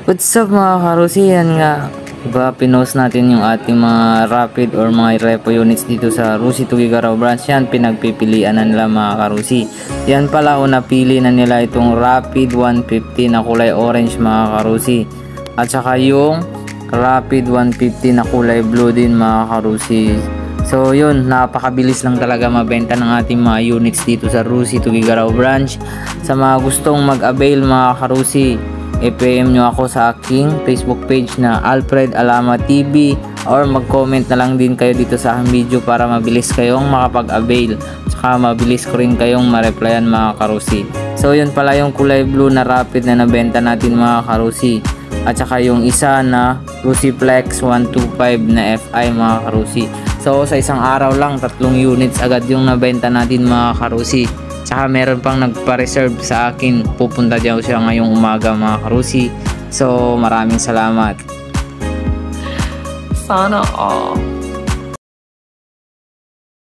What's up mga karusi, yan nga, diba pinost natin yung ating mga rapid or mga repo units dito sa Rusi Tugigaraw branch. Yan, pinagpipilian na nila mga karusi. Yan pala, napili na nila itong rapid 150 na kulay orange mga karusi, at saka yung rapid 150 na kulay blue din mga karusi. So yun, napakabilis lang talaga mabenta ng ating mga units dito sa Rusi Tugigaraw branch. Sa mga gustong mag-avail mga karusi, i-PM nyo ako sa aking Facebook page na Alfred Alama TV, or mag-comment na lang din kayo dito sa aking video para mabilis kayong makapag-avail, saka mabilis ko rin kayong ma-replyan mga karusi. So yun pala yung kulay blue na rapid na nabenta natin mga karusi, at saka yung isa na Rusi Flex 125 na FI mga karusi. So sa isang araw lang 3 units agad yung nabenta natin mga karusi. Tsaka meron pang nagpa-reserve sa akin, pupunta daw siya ngayong umaga mga karusi. So maraming salamat. Sana all.